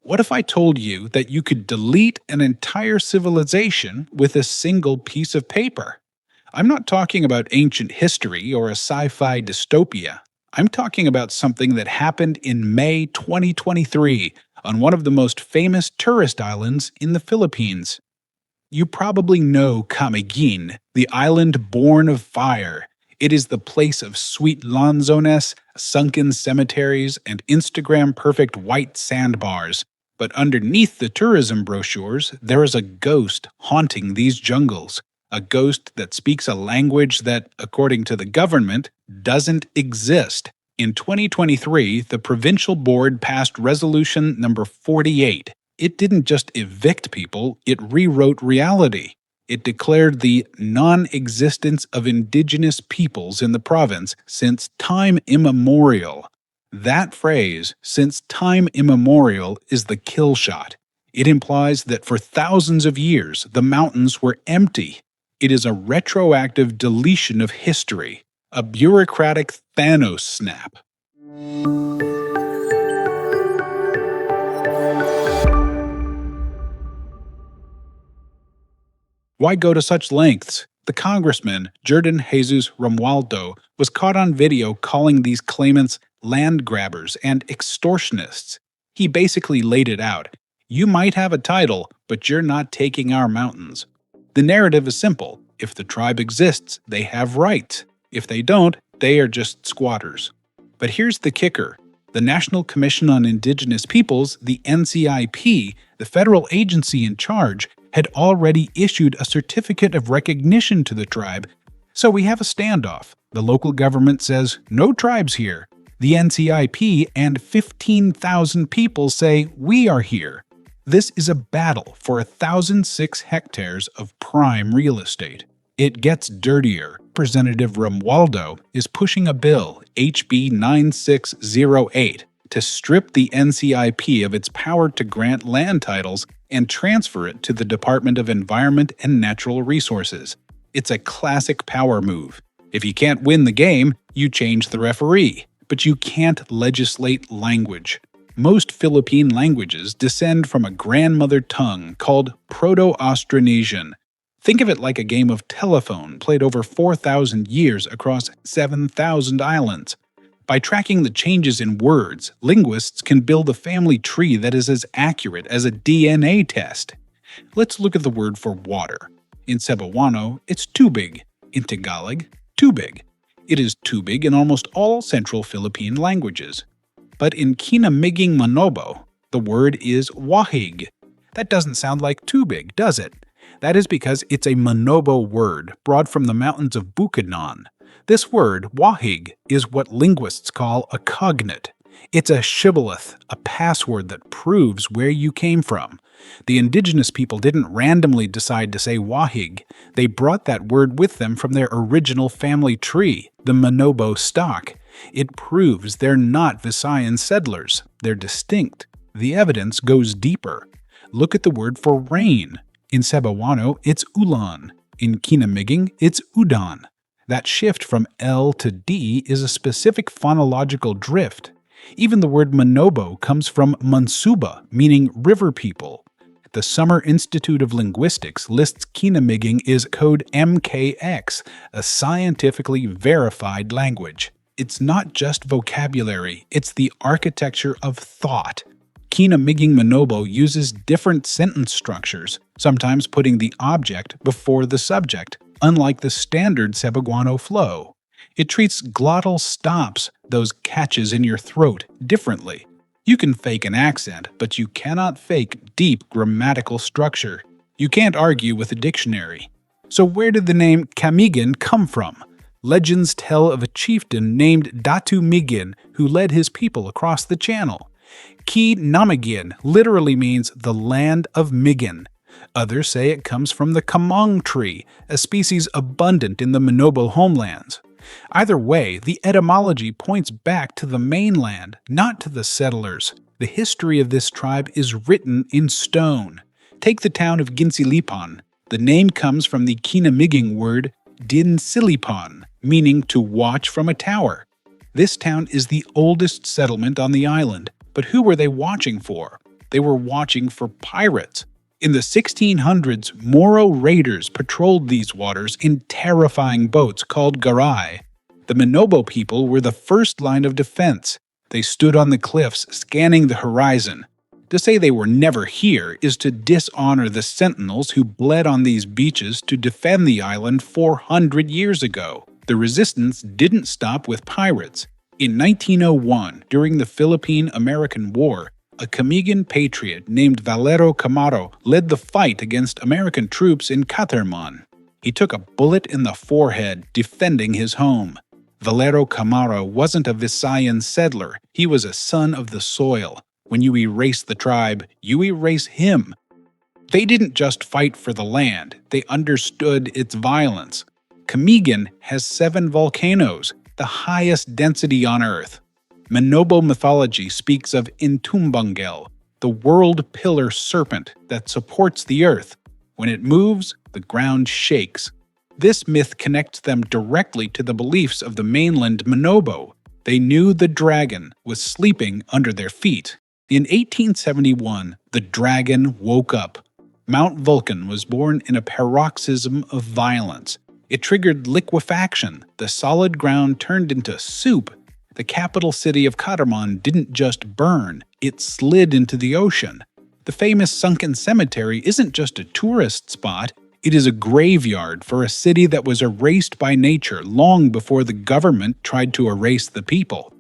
What if I told you that you could delete an entire civilization with a single piece of paper? I'm not talking about ancient history or a sci-fi dystopia. I'm talking about something that happened in May 2023 on one of the most famous tourist islands in the Philippines. You probably know Camiguin, the island born of fire. It is the place of sweet Lanzones, sunken cemeteries, and Instagram-perfect white sandbars. But underneath the tourism brochures, there is a ghost haunting these jungles. A ghost that speaks a language that, according to the government, doesn't exist. In 2023, the provincial board passed resolution number 48. It didn't just evict people, it rewrote reality. It declared the non-existence of indigenous peoples in the province since time immemorial. That phrase, since time immemorial, is the kill shot. It implies that for thousands of years, the mountains were empty. It is a retroactive deletion of history, a bureaucratic Thanos snap. Why go to such lengths? The congressman, Jordan Jesus Romualdo, was caught on video calling these claimants land grabbers and extortionists. He basically laid it out. You might have a title, but you're not taking our mountains. The narrative is simple. If the tribe exists, they have rights. If they don't, they are just squatters. But here's the kicker. The National Commission on Indigenous Peoples, the NCIP, the federal agency in charge, had already issued a certificate of recognition to the tribe. So we have a standoff. The local government says, no tribes here. The NCIP and 15,000 people say, we are here. This is a battle for 1,006 hectares of prime real estate. It gets dirtier. Representative Romualdo is pushing a bill, HB 9608, to strip the NCIP of its power to grant land titles and transfer it to the Department of Environment and Natural Resources. It's a classic power move. If you can't win the game, you change the referee. But you can't legislate language. Most Philippine languages descend from a grandmother tongue called Proto-Austronesian. Think of it like a game of telephone played over 4,000 years across 7,000 islands. By tracking the changes in words, linguists can build a family tree that is as accurate as a DNA test. Let's look at the word for water. In Cebuano, it's tubig. In Tagalog, tubig. It is tubig in almost all Central Philippine languages. But in Kinamiging Manobo, the word is Wahig. That doesn't sound like tubig, does it? That is because it's a Manobo word brought from the mountains of Bukidnon. This word, Wahig, is what linguists call a cognate. It's a shibboleth, a password that proves where you came from. The indigenous people didn't randomly decide to say Wahig. They brought that word with them from their original family tree, the Manobo stock. It proves they're not Visayan settlers. They're distinct. The evidence goes deeper. Look at the word for rain. In Cebuano, it's ulan. In Kinamiging, it's udan. That shift from L to D is a specific phonological drift. Even the word Manobo comes from Mansuba, meaning river people. The Summer Institute of Linguistics lists Kinamiging as code MKX, a scientifically verified language. It's not just vocabulary, it's the architecture of thought. Kinamiging Manobo uses different sentence structures, sometimes putting the object before the subject, unlike the standard Cebuano flow. It treats glottal stops, those catches in your throat, differently. You can fake an accent, but you cannot fake deep grammatical structure. You can't argue with a dictionary. So where did the name Camiguin come from? Legends tell of a chieftain named Datu Migin who led his people across the channel. Kinamigin literally means the land of Migin. Others say it comes from the kamang tree, a species abundant in the Manobo homelands. Either way, the etymology points back to the mainland, not to the settlers. The history of this tribe is written in stone. Take the town of Ginsilipan. The name comes from the Kinamiging word Dinsilipan, meaning to watch from a tower. This town is the oldest settlement on the island, but who were they watching for? They were watching for pirates. In the 1600s, Moro raiders patrolled these waters in terrifying boats called garai. The Manobo people were the first line of defense. They stood on the cliffs, scanning the horizon. To say they were never here is to dishonor the sentinels who bled on these beaches to defend the island 400 years ago. The resistance didn't stop with pirates. In 1901, during the Philippine-American War, a Camiguin patriot named Valero Camaro led the fight against American troops in Caterman. He took a bullet in the forehead defending his home. Valero Camaro wasn't a Visayan settler, he was a son of the soil. When you erase the tribe, you erase him. They didn't just fight for the land, they understood its violence. Camiguin has 7 volcanoes, the highest density on Earth. Manobo mythology speaks of Intumbangel, the world pillar serpent that supports the earth. When it moves, the ground shakes. This myth connects them directly to the beliefs of the mainland Manobo. They knew the dragon was sleeping under their feet. In 1871, the dragon woke up. Mount Vulcan was born in a paroxysm of violence. It triggered liquefaction. The solid ground turned into soup. The capital city of Caterman didn't just burn, it slid into the ocean. The famous Sunken Cemetery isn't just a tourist spot, it is a graveyard for a city that was erased by nature long before the government tried to erase the people.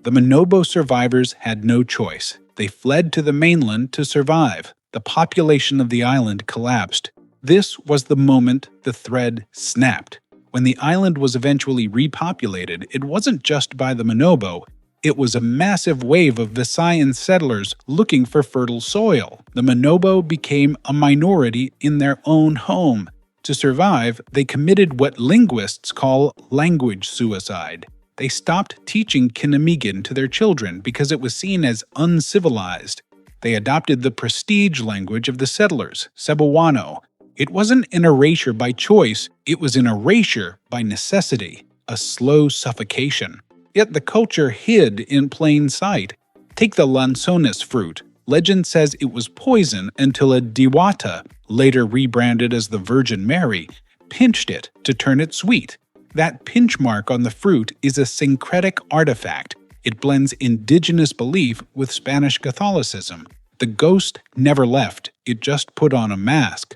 The Manobo survivors had no choice. They fled to the mainland to survive. The population of the island collapsed. This was the moment the thread snapped. When the island was eventually repopulated, it wasn't just by the Manobo, it was a massive wave of Visayan settlers looking for fertile soil. The Manobo became a minority in their own home. To survive, they committed what linguists call language suicide. They stopped teaching Kinamigin to their children because it was seen as uncivilized. They adopted the prestige language of the settlers, Cebuano. It wasn't an erasure by choice, it was an erasure by necessity, a slow suffocation. Yet the culture hid in plain sight. Take the Lanzones fruit. Legend says it was poison until a Diwata, later rebranded as the Virgin Mary, pinched it to turn it sweet. That pinch mark on the fruit is a syncretic artifact. It blends indigenous belief with Spanish Catholicism. The ghost never left, it just put on a mask.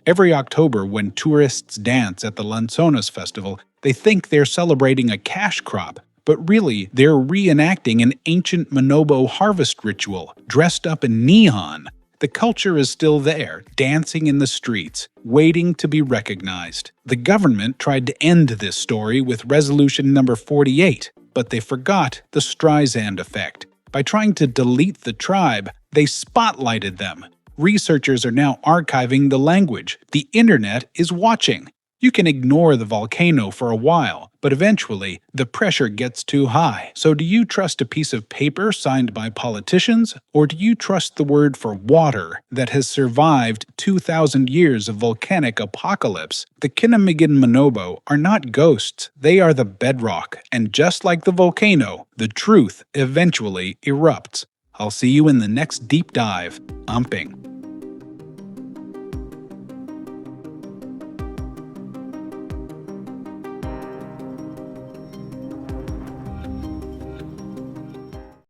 Every October, when tourists dance at the Lanzones festival, they think they're celebrating a cash crop, but really they're reenacting an ancient Manobo harvest ritual, dressed up in neon. The culture is still there, dancing in the streets, waiting to be recognized. The government tried to end this story with Resolution Number 48, but they forgot the Streisand effect. By trying to delete the tribe, they spotlighted them. Researchers are now archiving the language. The internet is watching. You can ignore the volcano for a while, but eventually the pressure gets too high. So do you trust a piece of paper signed by politicians, or do you trust the word for water that has survived 2,000 years of volcanic apocalypse? The Kinamigin Manobo are not ghosts, they are the bedrock, and just like the volcano, the truth eventually erupts. I'll see you in the next deep dive. Umping.